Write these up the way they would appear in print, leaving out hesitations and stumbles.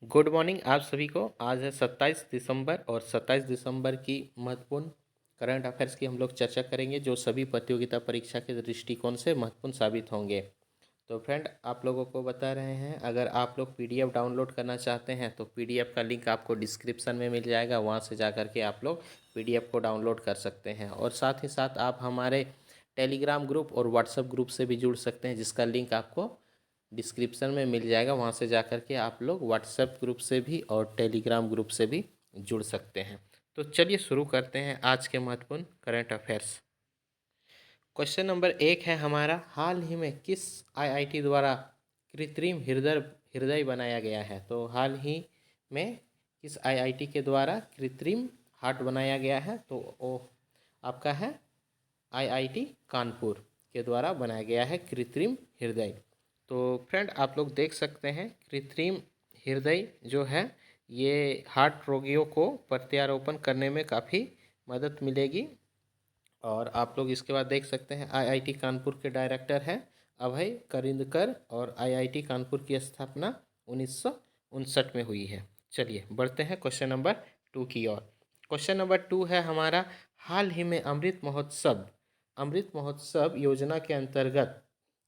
Good morning आप सभी को। आज है 27 दिसंबर और 27 दिसंबर की महत्वपूर्ण करंट अफेयर्स की हम लोग चर्चा करेंगे जो सभी प्रतियोगिता परीक्षा के दृष्टिकोण से महत्वपूर्ण साबित होंगे। तो फ्रेंड, आप लोगों को बता रहे हैं, अगर आप लोग पीडीएफ डाउनलोड करना चाहते हैं तो पीडीएफ का लिंक आपको डिस्क्रिप्शन में मिल जाएगा, वहां से जा कर के आप लोग पीडीएफ को डाउनलोड कर सकते हैं। और साथ ही साथ आप हमारे टेलीग्राम ग्रुप और व्हाट्सएप ग्रुप से भी जुड़ सकते हैं, जिसका लिंक आपको डिस्क्रिप्शन में मिल जाएगा। वहाँ से जा कर के आप लोग व्हाट्सएप ग्रुप से भी और टेलीग्राम ग्रुप से भी जुड़ सकते हैं। तो चलिए शुरू करते हैं आज के महत्वपूर्ण करंट अफेयर्स। क्वेश्चन नंबर 1 है हमारा, हाल ही में किस आईआईटी द्वारा कृत्रिम हृदय हृदय बनाया गया है? तो हाल ही में किस आईआईटी के द्वारा कृत्रिम हार्ट बनाया गया है? तो वो आपका है आईआईटी कानपुर के द्वारा बनाया गया है कृत्रिम हृदय। तो फ्रेंड, आप लोग देख सकते हैं कृत्रिम हृदय जो है ये हार्ट रोगियों को प्रत्यारोपण करने में काफ़ी मदद मिलेगी। और आप लोग इसके बाद देख सकते हैं आईआईटी कानपुर के डायरेक्टर हैं अभय करिंदकर, और आईआईटी कानपुर की स्थापना 1959 में हुई है। चलिए बढ़ते हैं क्वेश्चन नंबर 2 की ओर। क्वेश्चन नंबर 2 है हमारा, हाल ही में अमृत महोत्सव योजना के अंतर्गत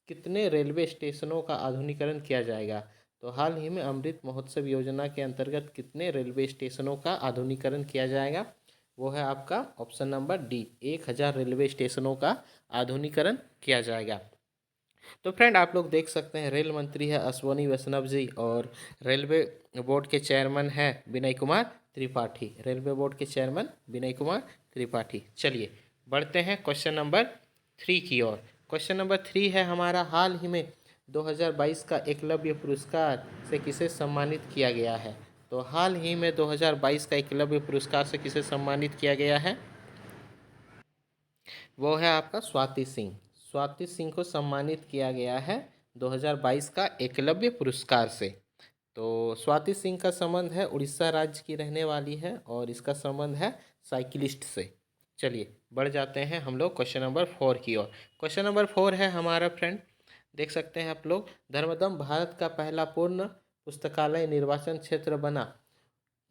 कितने रेलवे स्टेशनों का आधुनिकीकरण किया जाएगा? तो हाल ही में अमृत महोत्सव योजना के अंतर्गत कितने रेलवे स्टेशनों का आधुनिकीकरण किया जाएगा? वो है आपका ऑप्शन नंबर डी, 1000 रेलवे स्टेशनों का आधुनिकीकरण किया जाएगा। तो फ्रेंड, आप लोग देख सकते हैं रेल मंत्री है अश्वनी वैष्णव जी, और रेलवे बोर्ड के चेयरमैन है विनय कुमार त्रिपाठी। रेलवे बोर्ड के चेयरमैन विनय कुमार त्रिपाठी। चलिए बढ़ते हैं क्वेश्चन नंबर 3 की ओर। क्वेश्चन नंबर 3 है हमारा, हाल ही में 2022 का एकलव्य पुरस्कार से किसे सम्मानित किया गया है? तो हाल ही में 2022 का एकलव्य पुरस्कार से किसे सम्मानित किया गया है? वो है आपका स्वाति सिंह। स्वाति सिंह को सम्मानित किया गया है 2022 का एकलव्य पुरस्कार से। तो स्वाति सिंह का संबंध है उड़ीसा राज्य की रहने वाली है, और इसका संबंध है साइकिलिस्ट से। चलिए बढ़ जाते हैं हम लोग क्वेश्चन नंबर 4 की ओर। क्वेश्चन नंबर 4 है हमारा फ्रेंड, देख सकते हैं आप लोग, धर्मदम भारत का पहला पूर्ण पुस्तकालय निर्वाचन क्षेत्र बना,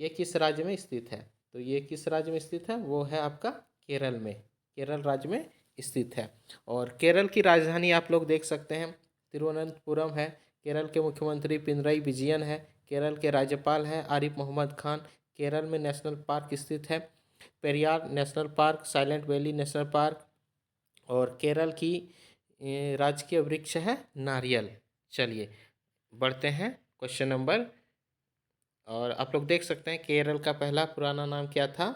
ये किस राज्य में स्थित है? तो ये किस राज्य में स्थित है? वो है आपका केरल में, केरल राज्य में स्थित है। और केरल की राजधानी आप लोग देख सकते हैं तिरुवनंतपुरम है। केरल के मुख्यमंत्री पिनरई विजयन है। केरल के राज्यपाल हैं आरिफ मोहम्मद खान। केरल में नेशनल पार्क स्थित है, Periyar national park, silent valley national park, और केरल की राजकीय वृक्ष है नारियल। चलिए बढ़ते हैं क्वेश्चन नंबर, और आप लोग देख सकते हैं केरल का पहला पुराना नाम क्या था,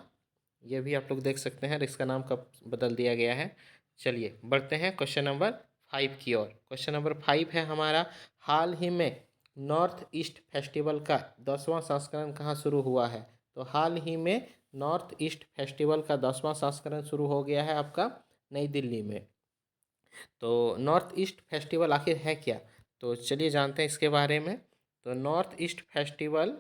ये भी आप लोग देख सकते हैं, इसका नाम कब बदल दिया गया है। चलिए बढ़ते हैं क्वेश्चन नंबर 5 की ओर। क्वेश्चन नंबर 5 है हमारा, हाल ही में नॉर्थ ईस्ट फेस्टिवल का 10वां संस्करण कहाँ शुरू हुआ है? तो हाल ही में नॉर्थ ईस्ट फेस्टिवल का 10वां संस्करण शुरू हो गया है आपका नई दिल्ली में। तो नॉर्थ ईस्ट फेस्टिवल आखिर है क्या? तो चलिए जानते हैं इसके बारे में। तो नॉर्थ ईस्ट फेस्टिवल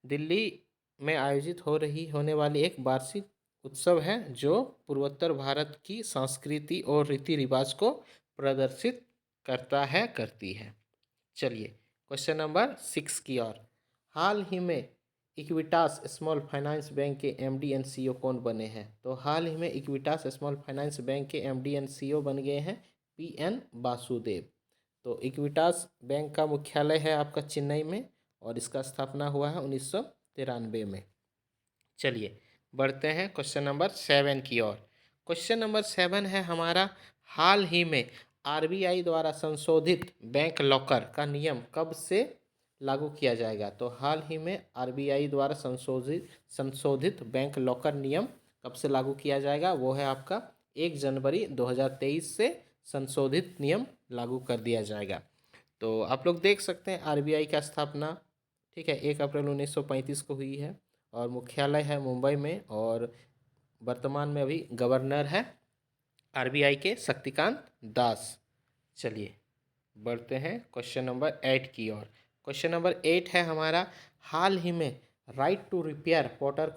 दिल्ली में आयोजित होने वाली एक वार्षिक उत्सव है जो पूर्वोत्तर भारत की संस्कृति और रीति रिवाज को प्रदर्शित करती है। चलिए क्वेश्चन नंबर 6 की ओर। हाल ही में इक्विटास स्मॉल फाइनेंस बैंक के एमडी एंड सीईओ कौन बने हैं? तो हाल ही में इक्विटास स्मॉल फाइनेंस बैंक के एमडी एंड सीईओ बन गए हैं पीएन वासुदेव। तो इक्विटास बैंक का मुख्यालय है आपका चेन्नई में, और इसका स्थापना हुआ है 1993 में। चलिए बढ़ते हैं क्वेश्चन नंबर 7 की ओर। क्वेश्चन नंबर 7 है हमारा, हाल ही में आरबीआई द्वारा संशोधित बैंक लॉकर का नियम कब से लागू किया जाएगा? तो हाल ही में आरबीआई द्वारा संशोधित बैंक लॉकर नियम कब से लागू किया जाएगा? वो है आपका 1 जनवरी 2023 से संशोधित नियम लागू कर दिया जाएगा। तो आप लोग देख सकते हैं आरबीआई का स्थापना, ठीक है, 1 अप्रैल 1935 को हुई है, और मुख्यालय है मुंबई में, और वर्तमान में अभी गवर्नर है आरबीआई के शक्तिकांत दास। चलिए बढ़ते हैं क्वेश्चन नंबर 8 की ओर। क्वेश्चन नंबर 8 है हमारा, हाल ही में राइट टू रिपेयर पोर्टर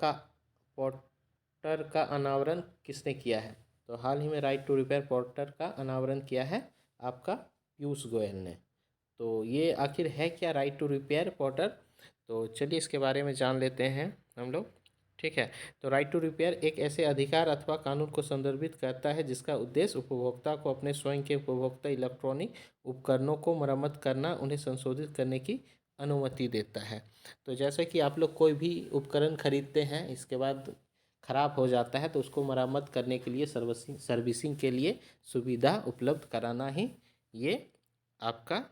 का अनावरण किसने किया है? तो हाल ही में राइट टू रिपेयर पोर्टर का अनावरण किया है आपका पीयूष गोयल ने। तो ये आखिर है क्या राइट टू रिपेयर पोर्टर? तो चलिए इसके बारे में जान लेते हैं हम लोग। ठीक है, तो राइट टू रिपेयर एक ऐसे अधिकार अथवा कानून को संदर्भित करता है जिसका उद्देश्य उपभोक्ता को अपने स्वयं के उपभोक्ता इलेक्ट्रॉनिक उपकरणों को मरम्मत करना, उन्हें संशोधित करने की अनुमति देता है। तो जैसे कि आप लोग कोई भी उपकरण खरीदते हैं, इसके बाद ख़राब हो जाता है तो उसको मरम्मत करने के लिए, सर्विसिंग के लिए सुविधा उपलब्ध कराना ही ये आपका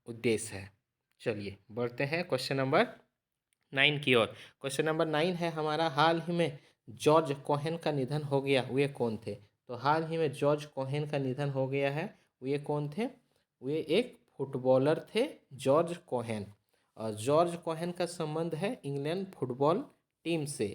उद्देश्य है। चलिए बढ़ते हैं क्वेश्चन नंबर 9 की ओर। क्वेश्चन नंबर 9 है हमारा, हाल ही में जॉर्ज कोहेन का निधन हो गया, वे कौन थे? तो हाल ही में जॉर्ज कोहेन का निधन हो गया है, वे कौन थे? वे एक फुटबॉलर थे, जॉर्ज कोहेन। और जॉर्ज कोहेन का संबंध है इंग्लैंड फुटबॉल टीम से,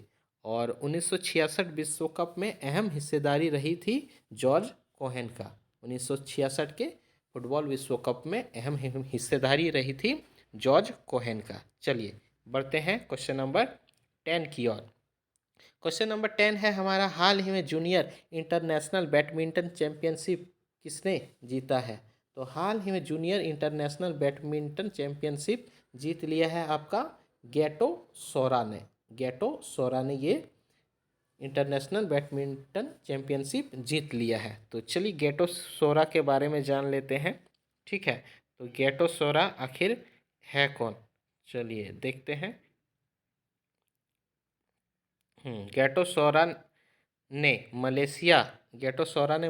और 1966 विश्व कप में अहम हिस्सेदारी रही थी जॉर्ज कोहेन का। 1966 के फुटबॉल विश्व कप में अहम हिस्सेदारी रही थी जॉर्ज कोहेन का। चलिए बढ़ते हैं क्वेश्चन नंबर 10 की ओर। क्वेश्चन नंबर 10 है हमारा, हाल ही में जूनियर इंटरनेशनल बैडमिंटन चैंपियनशिप किसने जीता है? तो हाल ही में जूनियर इंटरनेशनल बैडमिंटन चैंपियनशिप जीत लिया है आपका गैटो सोरा ने। गैटो सोरा ने ये इंटरनेशनल बैडमिंटन चैंपियनशिप जीत लिया है। तो चलिए गैटो सोरा के बारे में जान लेते हैं। ठीक है, तो गैटो सोरा आखिर है कौन? चलिए देखते हैं। गैटो सोरा ने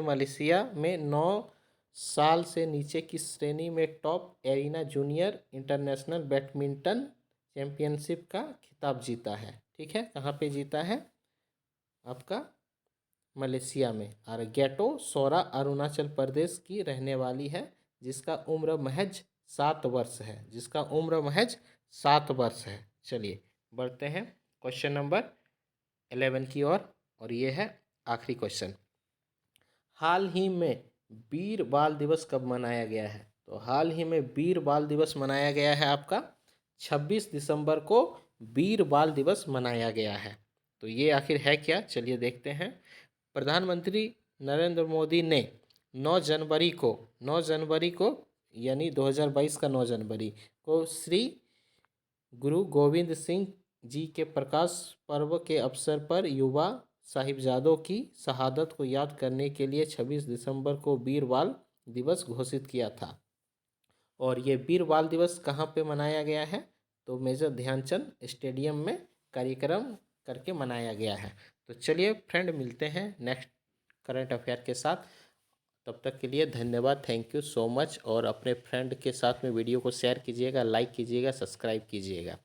मलेशिया में 9 साल से नीचे की श्रेणी में top arena junior international badminton championship का खिताब जीता है। ठीक है, कहाँ पे जीता है? आपका मलेशिया में। और गैटो सोरा अरुणाचल प्रदेश की रहने वाली है, जिसका उम्र महज 7 वर्ष है। जिसका उम्र महज 7 वर्ष है। चलिए बढ़ते हैं क्वेश्चन नंबर 11 की ओर, और ये है आखिरी क्वेश्चन। हाल ही में वीर बाल दिवस कब मनाया गया है? तो हाल ही में वीर बाल दिवस मनाया गया है आपका 26 दिसंबर को वीर बाल दिवस मनाया गया है। तो ये आखिर है क्या? चलिए देखते हैं। प्रधानमंत्री नरेंद्र मोदी ने 9 जनवरी को यानी 2022 का 9 जनवरी को श्री गुरु गोविंद सिंह जी के प्रकाश पर्व के अवसर पर युवा साहिबजादों की शहादत को याद करने के लिए 26 दिसंबर को वीर बाल दिवस घोषित किया था। और ये वीर बाल दिवस कहाँ पे मनाया गया है? तो मेजर ध्यानचंद स्टेडियम में कार्यक्रम करके मनाया गया है। तो चलिए फ्रेंड, मिलते हैं नेक्स्ट करंट अफेयर के साथ। तब तक के लिए धन्यवाद, थैंक यू सो मच। और अपने फ्रेंड के साथ में वीडियो को शेयर कीजिएगा, लाइक कीजिएगा, सब्सक्राइब कीजिएगा।